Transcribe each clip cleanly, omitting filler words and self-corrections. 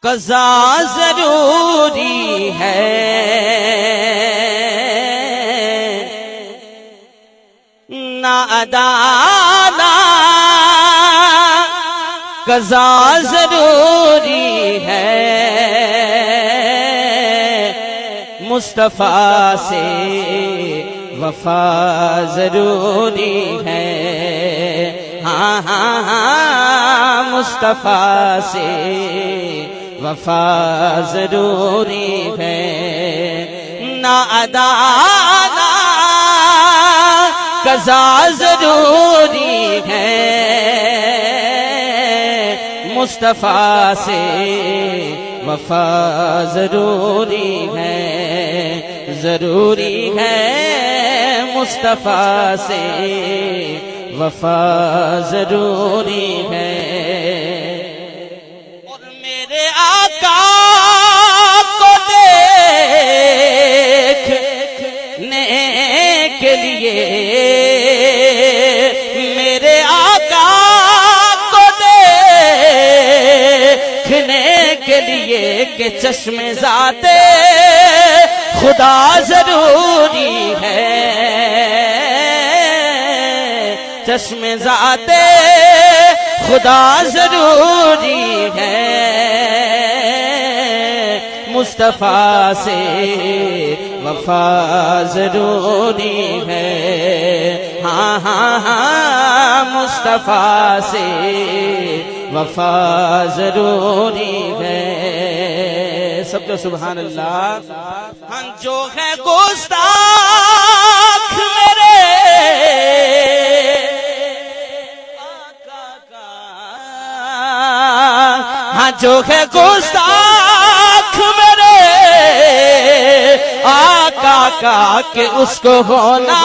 क़ज़ा ज़रूरी है, ना अदा ना क़ज़ा ज़रूरी है। मुस्तफ़ा से वफ़ा ज़रूरी है। हाँ हाँ हाँ, मुस्तफ़ा से वफ़ा ज़रूरी है। ना अदा ना क़ज़ा ज़रूरी है। मुस्तफ़ा से वफ़ा ज़रूरी है। ज़रूरी है मुस्तफ़ा से वफ़ा ज़रूरी है। और मेरे आका को देखने के लिए, मेरे आका को देखने के लिए कि चश्मे ज़ाते खुदा ज़रूरी है। चश्मे ज़ाते खुदा ज़रूरी है। मुस्तफ़ा से वफ़ा ज़रूरी है। हाँ हाँ हाँ, मुस्तफ़ा से वफ़ा ज़रूरी है। सबको सुभान अल्लाह। हम जो है गुस्ताख मेरे हाँ, जो है गुस्ताख मेरे आका का कि उसको होना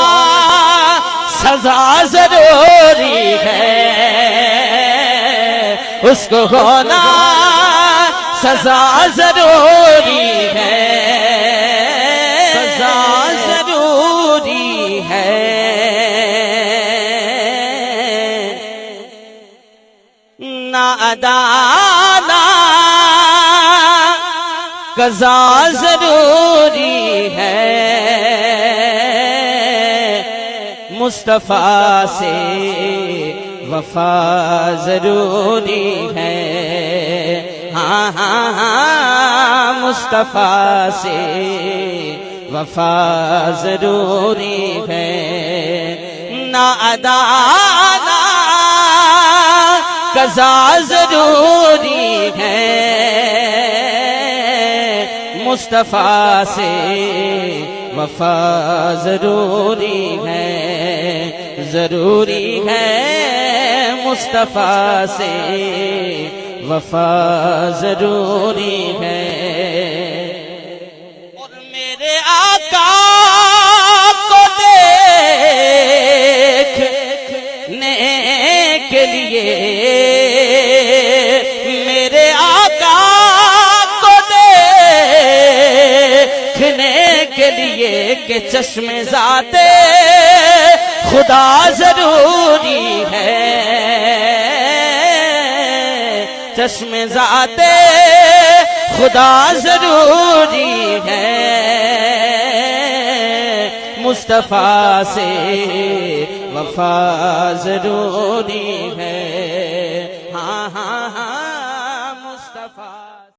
सजा ज़रूरी है। उसको होना सजा ज़रूरी है। सजा ज़रूरी है। ना अदा ना क़ज़ा ज़रूरी है। मुस्तफ़ा से वफ़ा ज़रूरी है। हाँ हाँ हाँ, मुस्तफ़ा से वफ़ा ज़रूरी है। ना अदा ना क़ज़ा ज़रूरी है। मुस्तफ़ा से वफ़ा ज़रूरी है। ज़रूरी है मुस्तफ़ा से वफ़ा ज़रूरी है। और मेरे आका को देखने के लिए, मेरे आका को देखने के लिए कि चश्मे ज़ाते खुदा ज़रूरी है। चश्मे ज़ाते खुदा ज़रूरी है। मुस्तफ़ा से वफ़ा ज़रूरी है। हाँ हाँ हाँ, मुस्तफ़ा